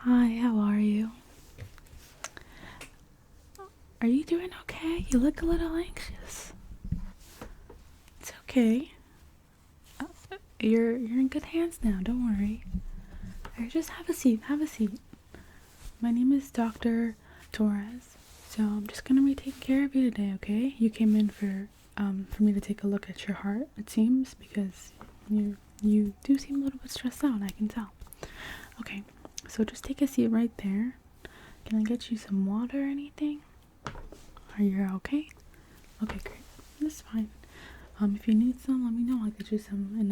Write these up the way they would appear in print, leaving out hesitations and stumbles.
Hi, how are you? Are you doing okay? You look a little anxious. It's okay. Uh, you're in good hands now. Don't worry. Or just have a seat. Have a seat. My name is Dr. Torres. So I'm just gonna be taking care of you today, okay? You came in for me to take a look at your heart, it seems, because you do seem a little bit stressed out, I can tell. Okay, so just take a seat right there. Can I get you some water or anything? Are you okay? Okay, great. That's fine. If you need some, let me know. I'll get you some in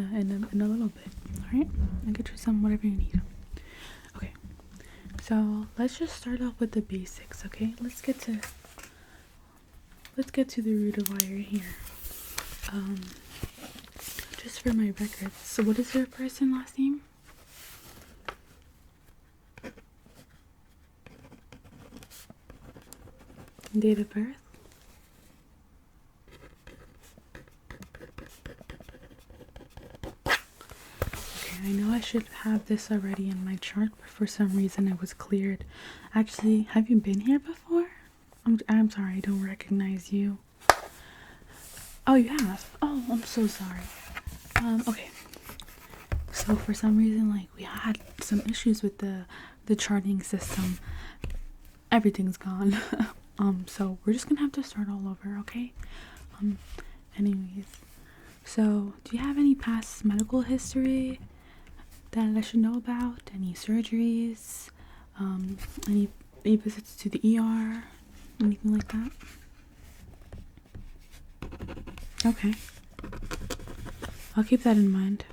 a little bit. All right? I'll get you some whatever you need. Okay. So let's just start off with the basics. Okay. Let's get to the root of why you're here. Just for my records. So what is your first and last name? Date of birth? Okay, I know I should have this already in my chart, but for some reason it was cleared. Actually, have you been here before? I'm sorry, I don't recognize you. Oh, you have? Oh, I'm so sorry. Okay. So for some reason, like, we had some issues with the charting system. Everything's gone. So we're just gonna have to start all over, okay? Anyways. So, do you have any past medical history that I should know about? Any surgeries? Any visits to the ER? Anything like that? Okay. I'll keep that in mind.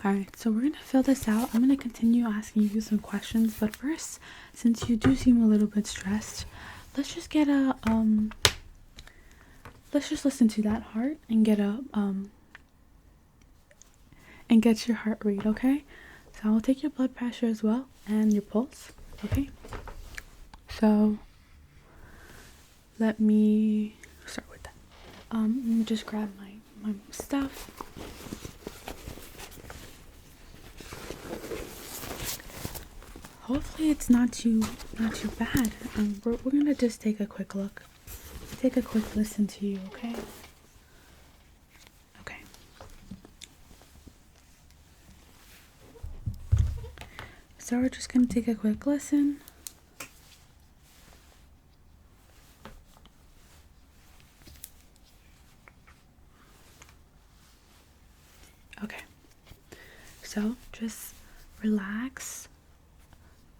Alright, so we're gonna fill this out. I'm gonna continue asking you some questions, but first, since you do seem a little bit stressed, let's just get a let's just listen to that heart and get your heart rate, okay? So I'll take your blood pressure as well and your pulse, okay? So let me start with that. Let me just grab my stuff. Hopefully it's not too bad. We're gonna just take a quick look. Take a quick listen to you, okay? Okay. So we're just gonna take a quick listen. Okay. So just relax.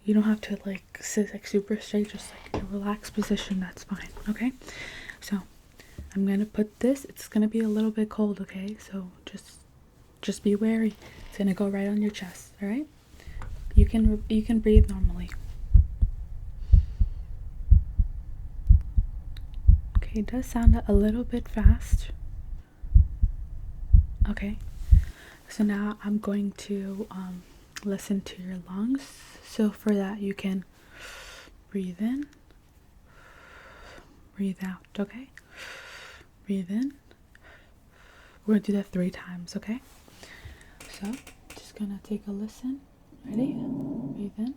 You don't have to like sit like super straight, just like a relaxed position, that's fine, okay? So I'm gonna put this, it's gonna be a little bit cold, okay? So just be wary. It's gonna go right on your chest, alright? You can breathe normally. Okay, it does sound a little bit fast. Okay. So now I'm going to listen to your lungs. So for that you can breathe in, breathe out, okay? Breathe in. We're gonna do that 3 times, okay? So just gonna take a listen. Ready? Breathe in.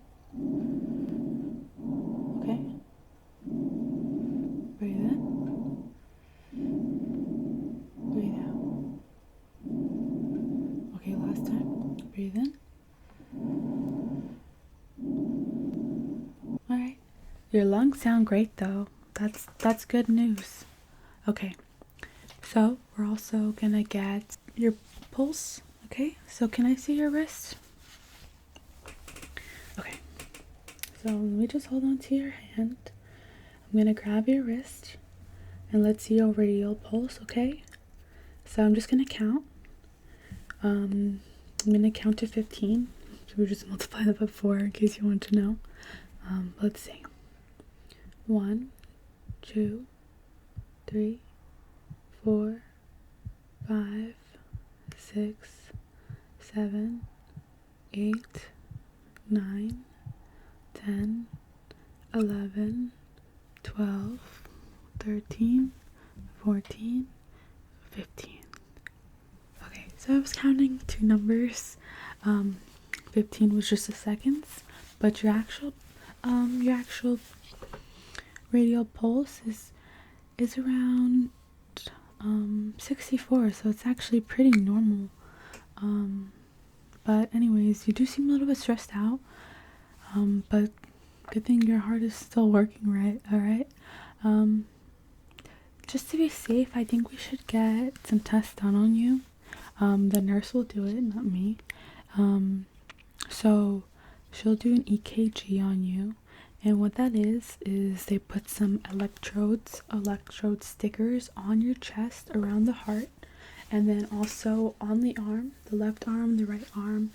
Okay. Breathe in. Breathe out. Okay, last time. Breathe in. Alright. Your lungs sound great though. That's good news. Okay. So we're also gonna get your pulse. Okay, so can I see your wrist? Okay. So let me just hold on to your hand. I'm gonna grab your wrist and let's see your radial pulse, okay? So I'm just gonna count. I'm gonna count to 15. So we just multiply that by 4 in case you want to know. Let's see. 1, 2, 3, 4, 5, 6, 7, 8, 9, 10, 11, 12, 13, 14, 15. Okay, so I was counting 2 numbers 15 was just the seconds, but your actual radial pulse is around 64, so it's actually pretty normal. But anyways, you do seem a little bit stressed out, but good thing your heart is still working right. All right. Just to be safe, I think we should get some tests done on you. The nurse will do it, not me. So she'll do an EKG on you, and what that is they put some electrode stickers on your chest around the heart, and then also on the arm, the left arm, the right arm,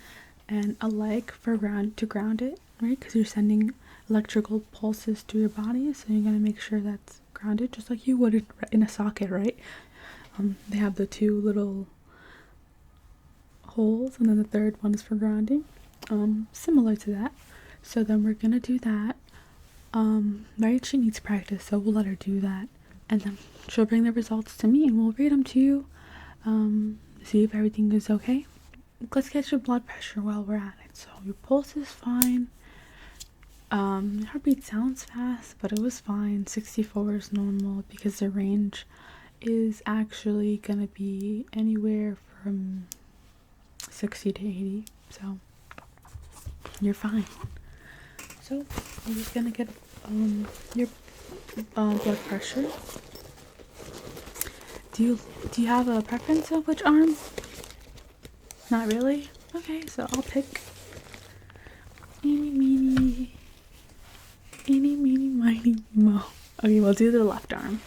and a leg to ground it, right? Because you're sending electrical pulses through your body, so you're gonna make sure that's grounded, just like you would in a socket, right? They have the two little holes, and then the third one is for grounding, similar to that. So then we're gonna do that. Right, she needs practice, so we'll let her do that, and then she'll bring the results to me, and we'll read them to you, see if everything is okay. Let's get your blood pressure while we're at it. So your pulse is fine. Heartbeat sounds fast, but it was fine. 64 is normal because the range is actually gonna be anywhere from 60 to 80, so you're fine. So I'm just gonna get your blood pressure. Do you have a preference of which arm? Not really? Okay, so I'll pick eeny, meeny, miny, mo. Okay, we'll do the left arm.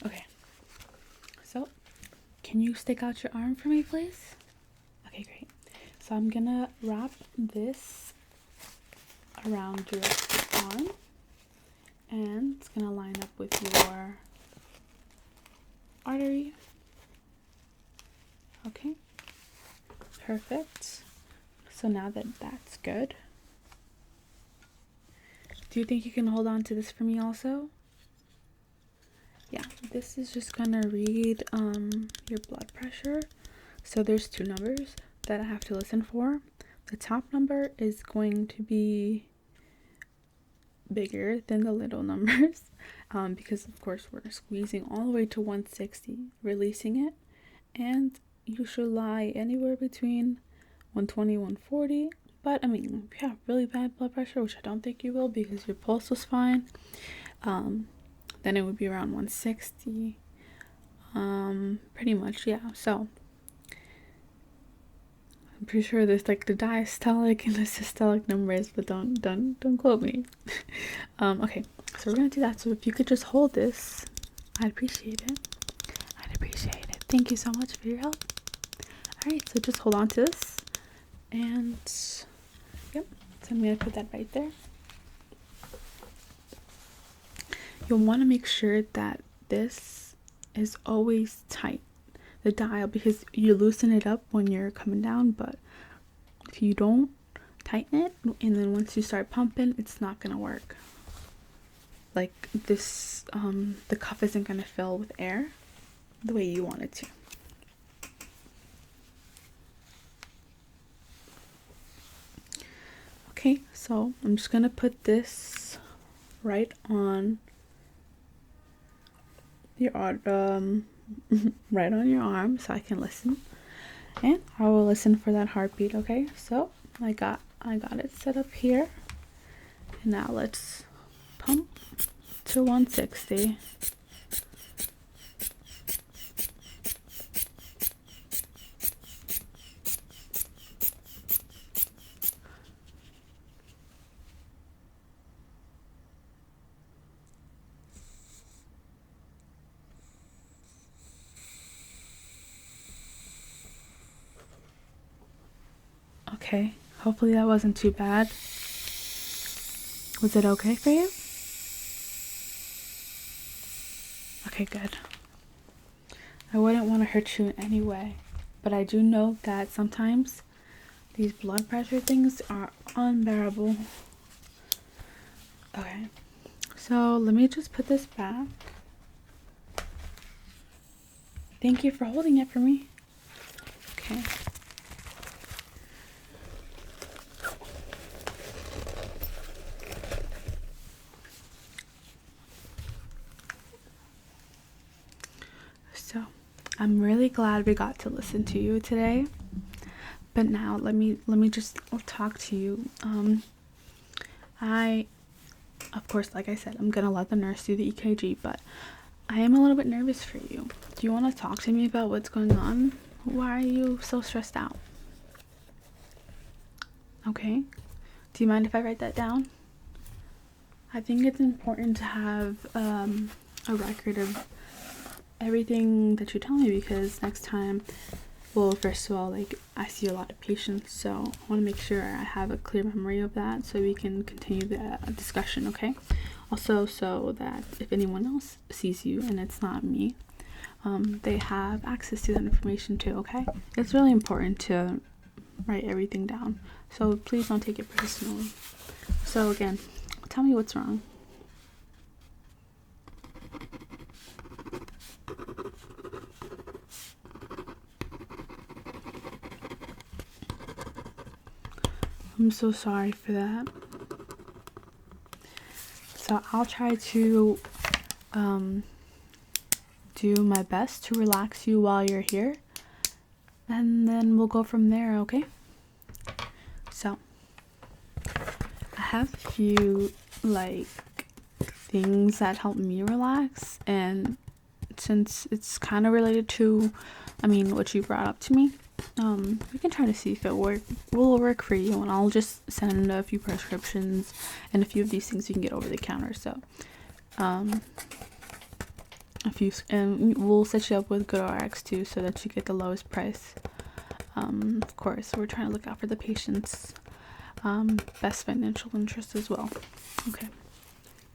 Okay, so can you stick out your arm for me, please? Okay, great. So I'm gonna wrap this around your arm, and it's gonna line up with your artery. Okay, perfect. So now that that's good, do you think you can hold on to this for me also? Yeah, this is just gonna read your blood pressure. So there's two numbers that I have to listen for. The top number is going to be bigger than the little numbers, because of course we're squeezing all the way to 160, releasing it, and you should lie anywhere between 120, 140. But I mean, if you have really bad blood pressure, which I don't think you will because your pulse was fine, then it would be around 160, pretty much, yeah. So I'm pretty sure there's like the diastolic and the systolic numbers, but don't quote me. Okay, so we're gonna do that. So if you could just hold this, I'd appreciate it. Thank you so much for your help. All right, so just hold on to this, and yep. So I'm gonna put that right there. You'll want to make sure that this is always tight, the dial, because you loosen it up when you're coming down, but if you don't tighten it, and then once you start pumping, it's not gonna work. Like this, the cuff isn't gonna fill with air the way you want it to. Okay, so I'm just gonna put this right on your right on your arm so I can listen, and I will listen for that heartbeat. Okay, so I got it set up here, and now let's pump to 160. Okay, hopefully that wasn't too bad. Was it okay for you? Okay, good. I wouldn't want to hurt you in any way, but I do know that sometimes These blood pressure things are unbearable. Okay, so let me just put this back. Thank you for holding it for me. Okay. So, I'm really glad we got to listen to you today. But now let me just talk to you. Of course, like I said, I'm gonna let the nurse do the EKG, but I am a little bit nervous for you. Do you want to talk to me about what's going on? Why are you so stressed out? Okay. Do you mind if I write that down? I think it's important to have a record of everything that you tell me, because next time, well, first of all, like, I see a lot of patients, so I want to make sure I have a clear memory of that so we can continue the discussion, okay? Also, so that if anyone else sees you and it's not me, they have access to that information too, okay? It's really important to write everything down, so please don't take it personally. So again, tell me what's wrong. I'm so sorry for that. So I'll try to do my best to relax you while you're here, and then we'll go from there, okay? So I have a few like things that help me relax, and since it's kind of related to, what you brought up to me, we can try to see if it will work for you, and I'll just send a few prescriptions and a few of these things you can get over the counter. So and we'll set you up with GoodRx too, so that you get the lowest price. Of course, we're trying to look out for the patient's best financial interest as well. Okay,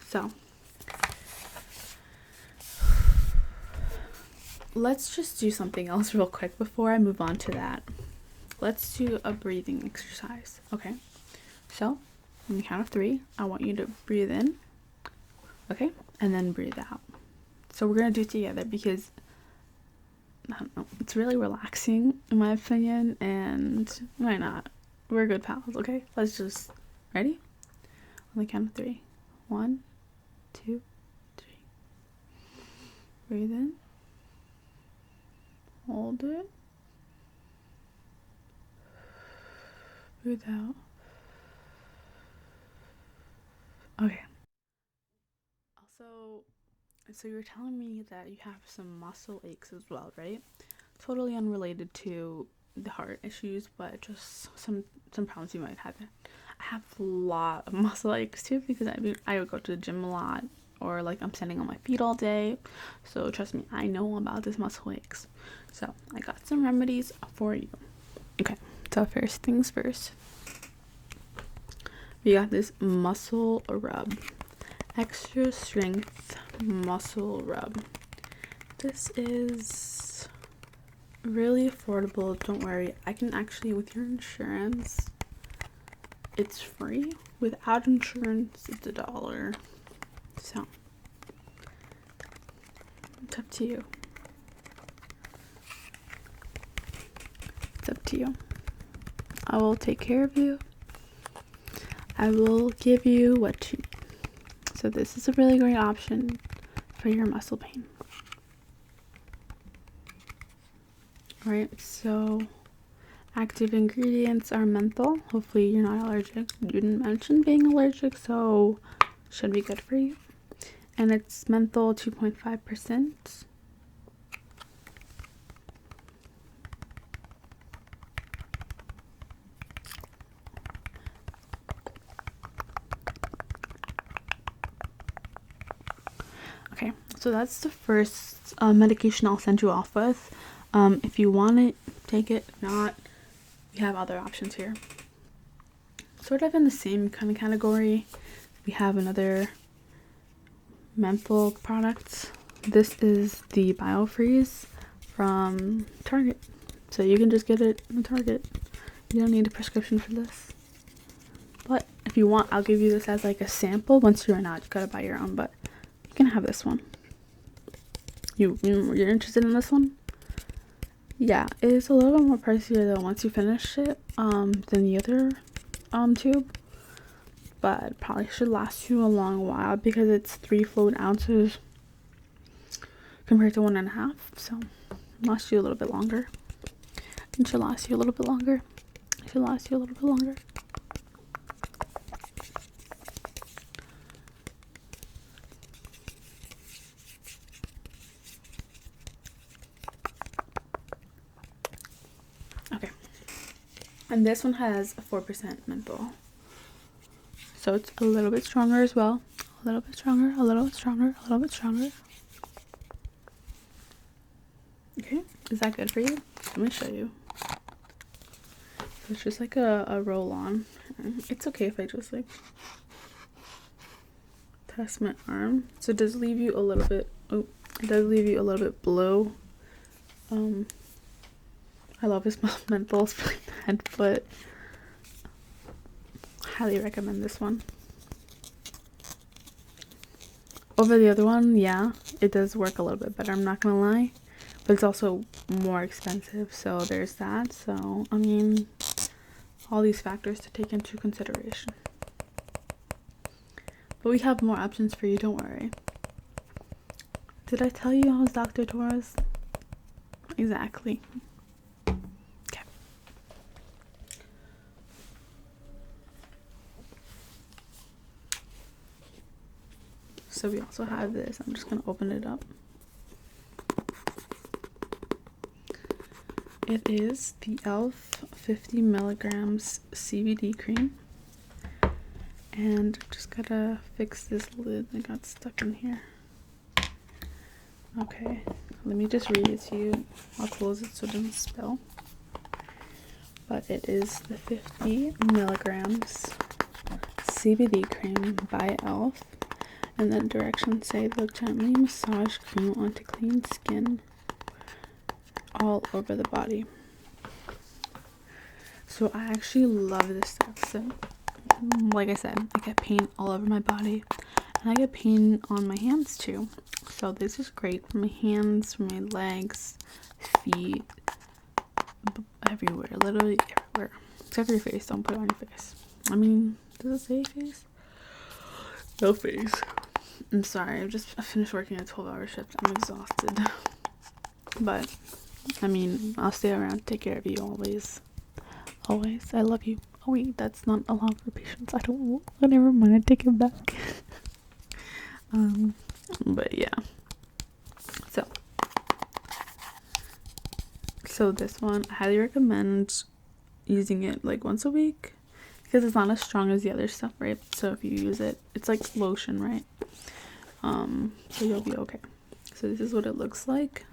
so let's just do something else real quick before I move on to that. Let's do a breathing exercise, okay? So, on the count of 3, I want you to breathe in, okay? And then breathe out. So we're going to do it together because, I don't know, it's really relaxing in my opinion, and why not? We're good pals, okay? Let's just, ready? On the count of 3. 1, 2, 3. Breathe in. Hold it. Breathe out. Okay. Also, so you were telling me that you have some muscle aches as well, right? Totally unrelated to the heart issues, but just some problems you might have. I have a lot of muscle aches too, because I would go to the gym a lot, or like I'm standing on my feet all day. So trust me, I know about this muscle aches. So I got some remedies for you. Okay, so first things first, we got this muscle rub, extra strength muscle rub. This is really affordable. Don't worry, I can actually, with your insurance, it's free. Without insurance, it's $1. So it's up to you. It's up to you. I will take care of you. I will give you what you need. So this is a really great option for your muscle pain. Alright, so active ingredients are menthol. Hopefully you're not allergic. You didn't mention being allergic, so should be good for you. And it's menthol 2.5%. Okay, so that's the first medication I'll send you off with. If you want it, take it. If not, we have other options here. Sort of in the same kind of category, we have another menthol product. This is the BioFreeze from Target. So you can just get it in Target. You don't need a prescription for this. But if you want, I'll give you this as like a sample. Once you run out, you gotta buy your own, but you can have this one. You're interested in this one? Yeah, it's a little bit more pricier though once you finish it than the other tube. But probably should last you a long while because it's 3 fluid ounces compared to 1.5. So last you a little bit longer. It should last you a little bit longer. It should last you a little bit longer. Okay. And this one has 4% menthol. So it's a little bit stronger as well. A little bit stronger, a little bit stronger, a little bit stronger. Okay, is that good for you? Let me show you. So it's just like a roll on. It's okay if I just like test my arm. So it does leave you a little bit, it does leave you a little bit blue. I love the smell of menthol, it's really bad, but highly recommend this one. Over the other one, yeah, it does work a little bit better, I'm not gonna lie. But it's also more expensive, so there's that. So, I mean, all these factors to take into consideration. But we have more options for you, don't worry. Did I tell you I was Dr. Torres? Exactly. Okay. So we also have this. I'm just gonna open it up. It is the e.l.f. 50 milligrams CBD cream. And just gotta fix this lid that got stuck in here. Okay, let me just read it to you. I'll close it so it doesn't spill. But it is the 50 milligrams CBD cream by e.l.f. And the directions say they'll gently massage cream onto clean skin all over the body. So I actually love this stuff. So like I said, I get pain all over my body and I get pain on my hands too. So this is great for my hands, for my legs, feet, everywhere, literally everywhere. Except for your face, don't put it on your face. I mean, does it say face? No face. I'm sorry, I just finished working a 12-hour shift. I'm exhausted. But I mean, I'll stay around, take care of you always. Always. I love you. Oh wait, that's not allowed for patients. Never mind, I take it back. But yeah. So this one, I highly recommend using it like once a week because it's not as strong as the other stuff, right? So if you use it, it's like lotion, right? So you'll be okay. So this is what it looks like.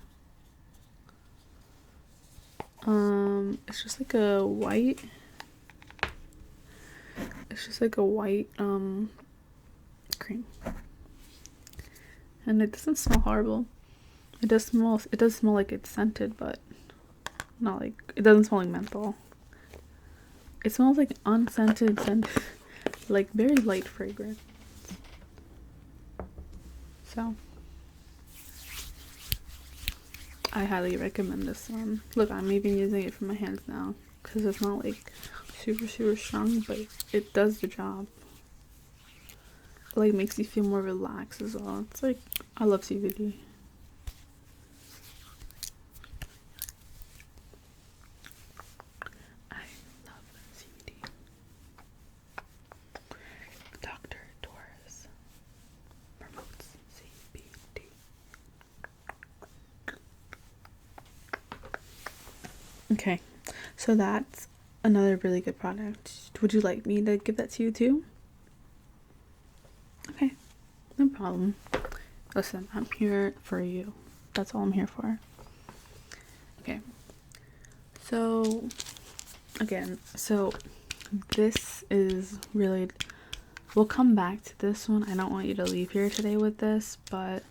It's just like a white cream, and it doesn't smell horrible. It does smell like it's scented, but not like, it doesn't smell like menthol. It smells like unscented scent, like very light fragrance. So I highly recommend this one. Look, I'm even using it for my hands now because it's not like super strong, but it does the job. It like makes you feel more relaxed as well. It's like, I love CBD. I love CBD. Dr. Torres promotes CBD. Okay, so that's another really good product. Would you like me to give that to you too? Okay, no problem. Listen, I'm here for you. That's all I'm here for. Okay, so again, so this is really, we'll come back to this one. I don't want you to leave here today with this, but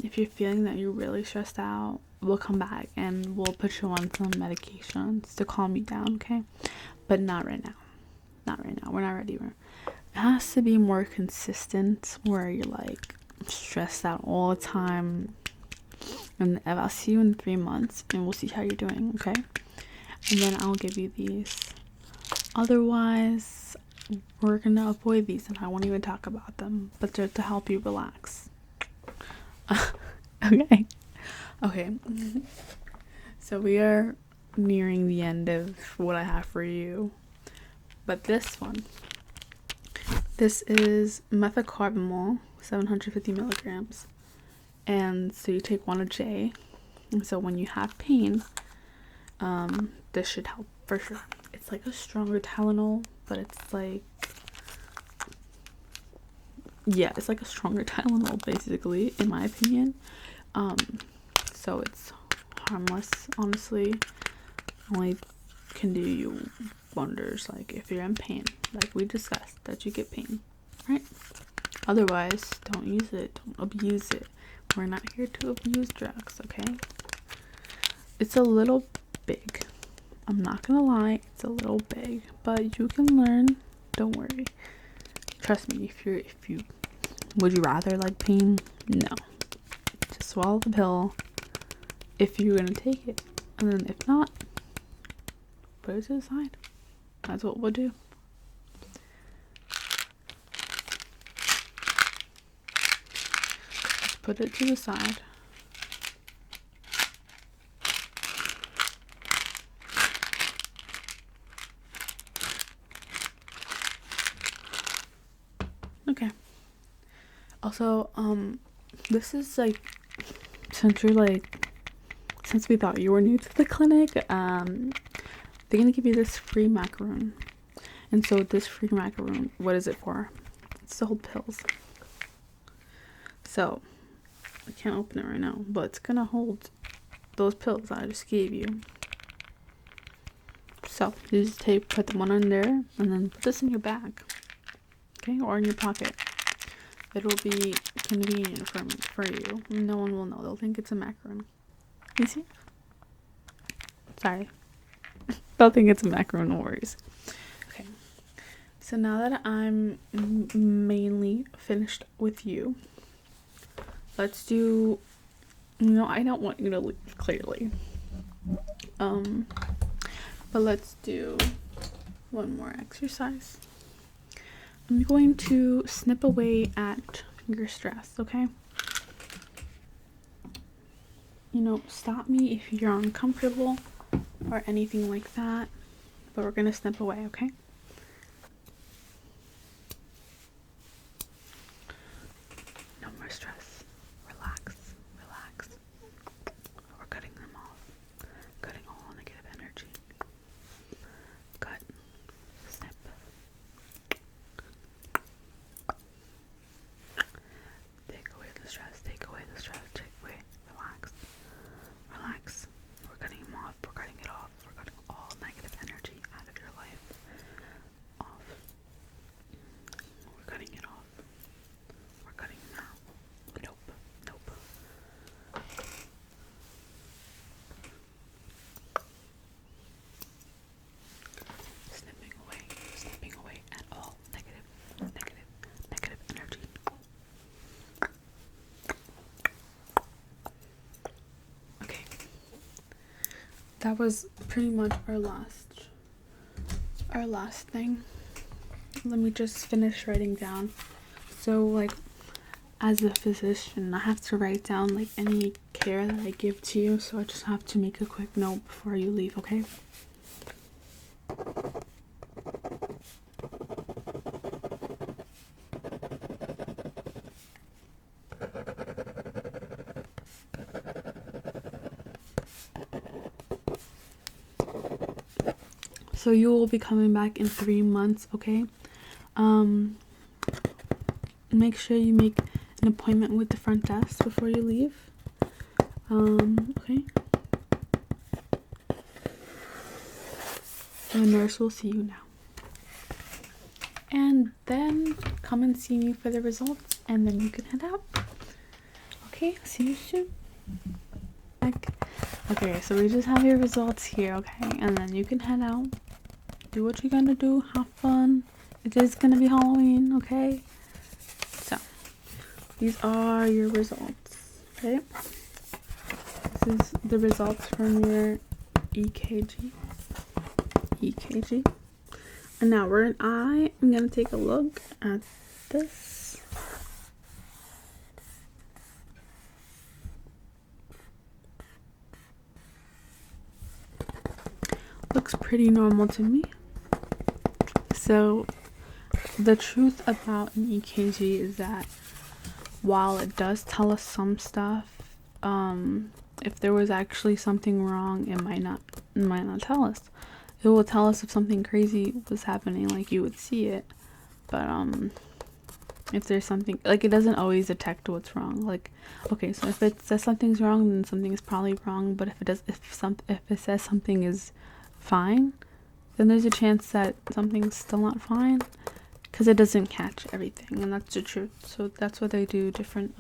if you're feeling that you're really stressed out we'll come back and we'll put you on some medications to calm you down, okay? But not right now. Not right now. We're not ready. It has to be more consistent, where you're like stressed out all the time. And I'll see you in 3 months and we'll see how you're doing, okay? And then I'll give you these. Otherwise, we're gonna avoid these and I won't even talk about them, but they're to help you relax. Okay. So we are nearing the end of what I have for you. But this is methocarbamol, 750 milligrams. And so you take 1 a day. And so when you have pain, this should help for sure. It's like a stronger Tylenol, but it's like, yeah, it's like a stronger Tylenol basically, in my opinion. So it's harmless, honestly. Only can do you wonders, like if you're in pain, like we discussed, that you get pain, right? Otherwise, don't use it, don't abuse it. We're not here to abuse drugs, okay? It's a little big. I'm not gonna lie, it's a little big, but you can learn. Don't worry. Trust me, if you would you rather like pain? No. Just swallow the pill if you're gonna take it. And then if not, put it to the side. That's what we'll do. Just put it to the side. Okay. Also, this is like, since we thought you were new to the clinic, they're gonna give you this free macaroon. And so this free macaroon, what is it for? It's to hold pills. So I can't open it right now, but it's gonna hold those pills I just gave you. So you just put the one on there and then put this in your bag, okay, or in your pocket. It'll be convenient for you. No one will know. They'll think it's a macaron. You see? Sorry. They'll think it's a macaron, no worries. Okay. So now that I'm mainly finished with you, let's do... No, I don't want you to leave, clearly. But let's do one more exercise. I'm going to snip away at your stress, okay? Stop me if you're uncomfortable or anything like that, but we're gonna snip away, okay? No more stress. Relax. We're cutting them off. Cutting all negative energy. Cut. Snip. Take away the stress. Relax. We're cutting them off. We're cutting it off. We're cutting all negative energy out of your life. Off. We're cutting it off. We're cutting it now. Nope. Snipping away at all negative energy. Okay. That was pretty much our last thing. Let me just finish writing down. So, like, as a physician, I have to write down, like, any care that I give to you. So I just have to make a quick note before you leave, okay? So you will be coming back in 3 months, okay? Make sure you make an appointment with the front desk before you leave. Okay? The nurse will see you now. And then come and see me for the results, and then you can head out. Okay, see you soon. Okay, so we just have your results here, okay? And then you can head out, do what you're gonna do, have fun. It is gonna be Halloween, okay? So, these are your results, okay? This is the results from your EKG. And now I am gonna take a look at this. Looks pretty normal to me. So the truth about an EKG is that while it does tell us some stuff, if there was actually something wrong, it might not tell us. It will tell us if something crazy was happening, like you would see it. But if there's something, like, it doesn't always detect what's wrong. Like, okay, so if it says something's wrong, then something's probably wrong. But if it says something is fine, then there's a chance that something's still not fine, because it doesn't catch everything, and that's the truth. So that's why they do different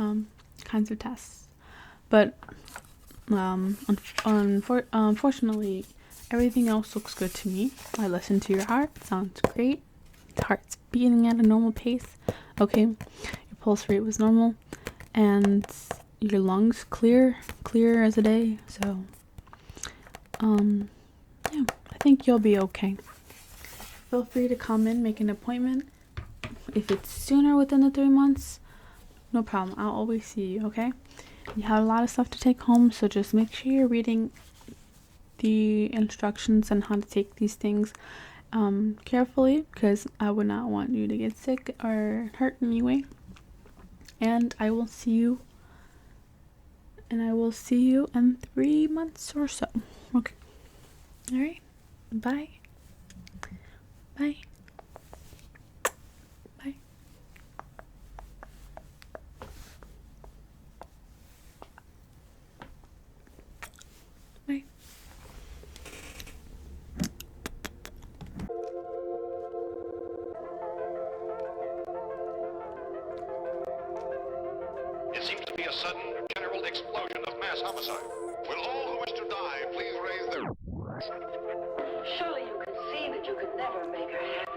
kinds of tests. But unfortunately, everything else looks good to me. I listened to your heart. Sounds great. The heart's beating at a normal pace. Okay, your pulse rate was normal, and your lungs clear as a day. So yeah, I think you'll be okay. Feel free to come in, make an appointment. If it's sooner within the 3 months, no problem. I'll always see you, okay? You have a lot of stuff to take home, so just make sure you're reading the instructions on how to take these things carefully, because I would not want you to get sick or hurt in any way. And I will see you in 3 months or so. Okay. All right. Bye. Bye. Bye. Bye. It seems to be a sudden, general explosion of mass homicide. Will all who wish to die please raise their... Surely you can see that you could never make her happy.